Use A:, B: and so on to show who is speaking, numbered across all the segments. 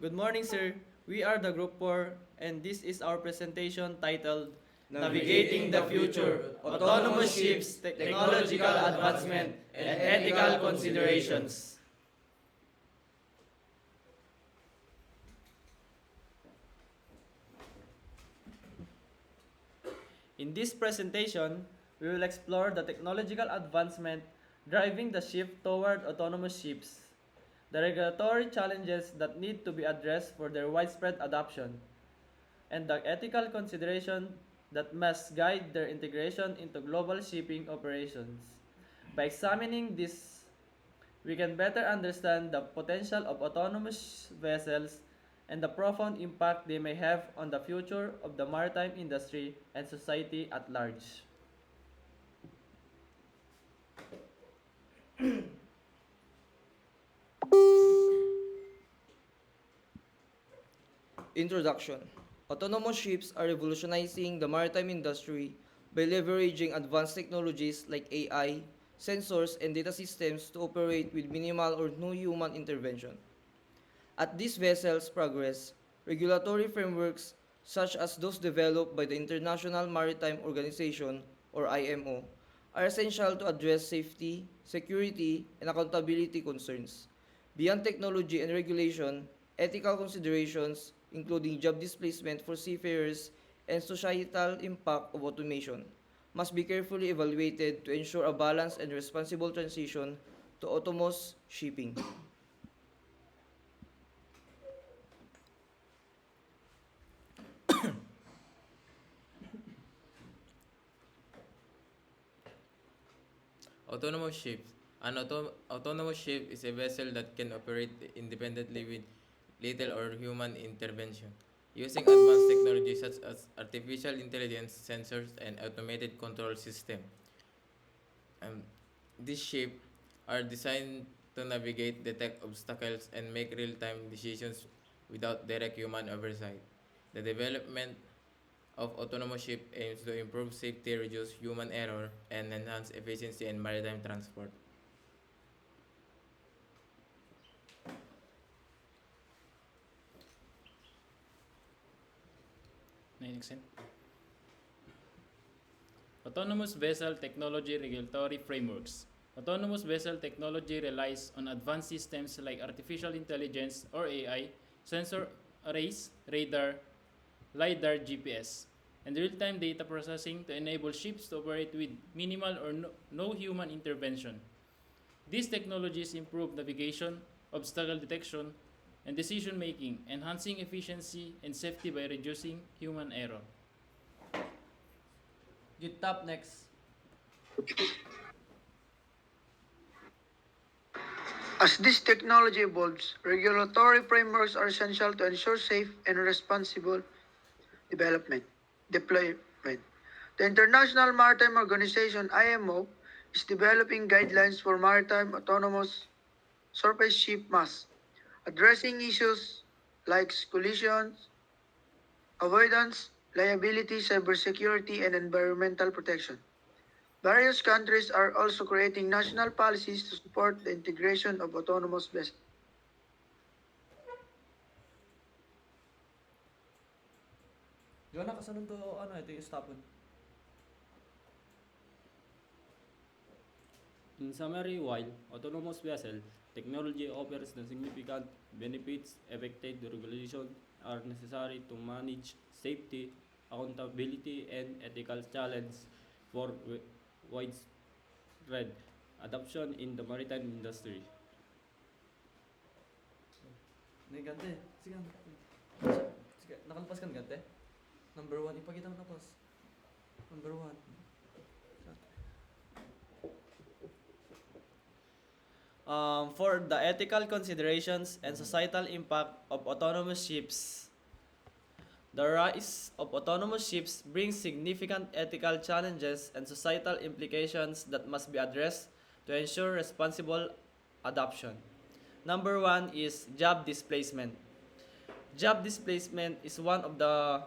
A: Good morning, sir. We are the Group 4, and this is our presentation titled Navigating the Future, Autonomous Ships, Technological Advancement, and Ethical Considerations. In this presentation, we will explore the technological advancement driving the shift toward autonomous ships, the regulatory challenges that need to be addressed for their widespread adoption, and the ethical consideration that must guide their integration into global shipping operations. By examining this, we can better understand the potential of autonomous vessels and the profound impact they may have on the future of the maritime industry and society at large.
B: Introduction. Autonomous ships are revolutionizing the maritime industry by leveraging advanced technologies like AI, sensors, and data systems to operate with minimal or no human intervention. As these vessels progress, regulatory frameworks such as those developed by the International Maritime Organization or IMO are essential to address safety, security, and accountability concerns. Beyond technology and regulation, ethical considerations, including job displacement for seafarers and societal impact of automation, must be carefully evaluated to ensure a balanced and responsible transition to autonomous shipping.
C: Autonomous ships. Autonomous ship is a vessel that can operate independently with little or human intervention, using advanced technologies such as artificial intelligence, sensors, and automated control system. Um, these ships are designed to navigate, detect obstacles, and make real-time decisions without direct human oversight. The development of autonomous ship aims to improve safety, reduce human error, and enhance efficiency in maritime transport.
D: Nainiksen. Autonomous vessel technology regulatory frameworks. Autonomous vessel technology relies on advanced systems like artificial intelligence or AI, sensor arrays, radar, LiDAR, GPS, and real-time data processing to enable ships to operate with minimal or no human intervention. These technologies improve navigation, obstacle detection, and decision making, enhancing efficiency and safety by reducing human error.
A: Get top next.
E: As this technology evolves, regulatory frameworks are essential to ensure safe and responsible deployment. The International Maritime Organization (IMO) is developing guidelines for maritime autonomous surface ship mass, addressing issues like collisions, avoidance, liability, cybersecurity, and environmental protection. Various countries are also creating national policies to support the integration of autonomous vessels.
A: Di ba nakasunod to, ito yung stopon?
F: In summary, while autonomous vessel technology offers the significant benefits, effective regulation are necessary to manage safety, accountability, and ethical challenges for widespread adoption in the maritime industry.
A: Gante. Sige. Sige, nakalpas kan gante. Number 1, ipakita mo tapos. Number 1. For the ethical considerations and societal impact of autonomous ships, the rise of autonomous ships brings significant ethical challenges and societal implications that must be addressed to ensure responsible adoption. Number 1 is job displacement. Job displacement is one of the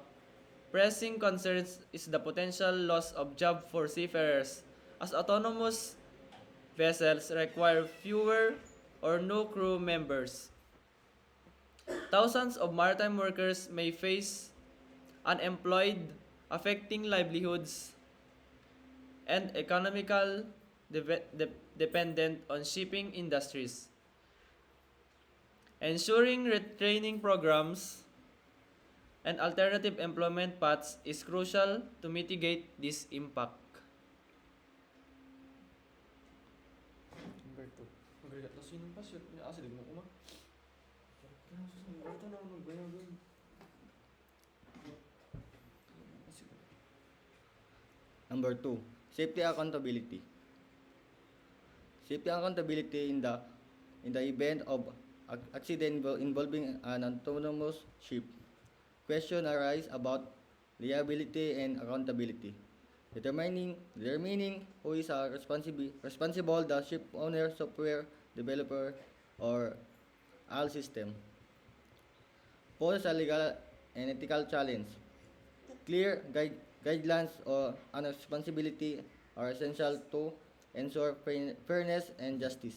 A: pressing concerns is the potential loss of job for seafarers as autonomous vessels require fewer or no crew members. thousands of maritime workers may face unemployed, affecting livelihoods and economical dependent on shipping industries. Ensuring retraining programs and alternative employment paths is crucial to mitigate this impact.
G: Number 2, safety accountability. Safety accountability in the event of accident involving an autonomous ship. Question arise about liability and accountability. Determining who is responsible, the ship owner, software developer, or AL system. Pose a legal and ethical challenge. Clear guidelines on responsibility are essential to ensure fairness and justice.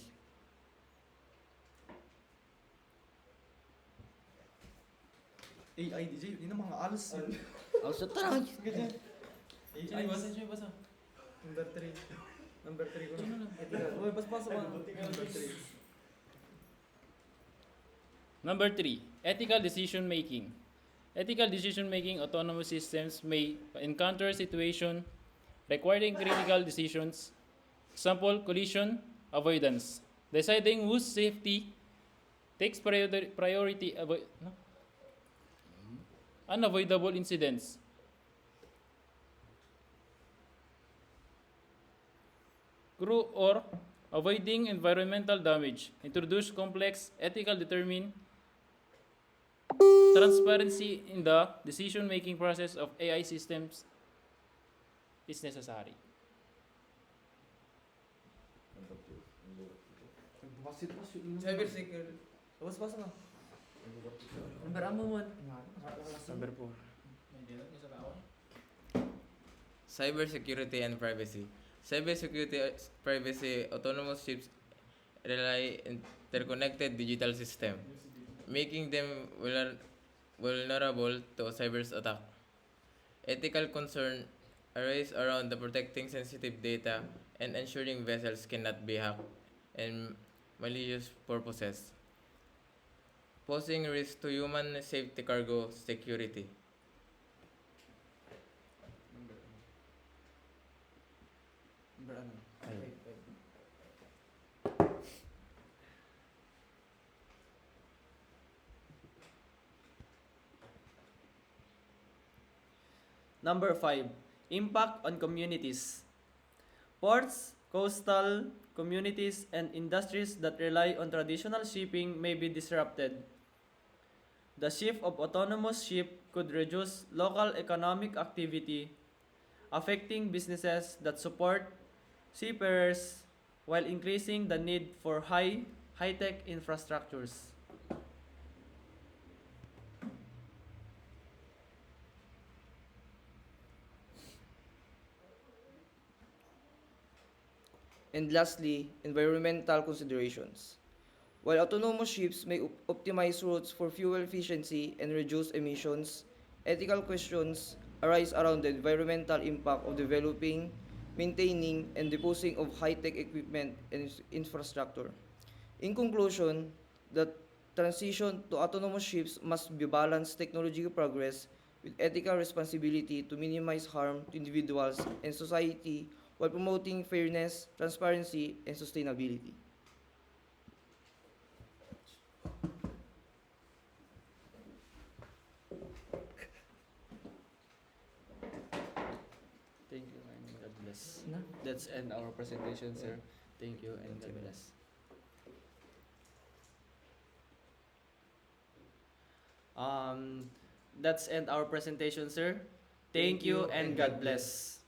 A: AI, DJ, yun ang mga alas yun.
G: Also, tara!
A: AI, basa. Number 3. Number 3 ko na. Uy, basa mga. Number 3.
D: Number 3, ethical decision making. Ethical decision making autonomous systems may encounter situation requiring critical decisions. Example, collision avoidance. Deciding whose safety takes priority unavoidable incidents. Crew or avoiding environmental damage. Introduce complex ethical determine transparency in the decision-making process of AI systems is necessary.
C: Cybersecurity.
A: Basa na. Number amo mo.
C: Number 4. Cybersecurity and privacy. Cybersecurity, privacy, autonomous ships rely on interconnected digital system, making them vulnerable to cyber attack. Ethical concern arise around the protecting sensitive data and ensuring vessels cannot be hacked and malicious purposes, posing risk to human safety cargo security.
A: Number ano? Number 5, impact on communities. Ports, coastal communities, and industries that rely on traditional shipping may be disrupted. The shift of autonomous ship could reduce local economic activity, affecting businesses that support seafarers while increasing the need for high-tech infrastructures.
B: And lastly, environmental considerations. While autonomous ships may optimize routes for fuel efficiency and reduce emissions, ethical questions arise around the environmental impact of developing, maintaining, and disposing of high-tech equipment and infrastructure. In conclusion, the transition to autonomous ships must be balanced technological progress with ethical responsibility to minimize harm to individuals and society while promoting fairness, transparency, and sustainability.
A: Thank you and God bless. Let's end our presentation, sir. Thank you and God bless. That's end our presentation, sir. Thank you and God bless.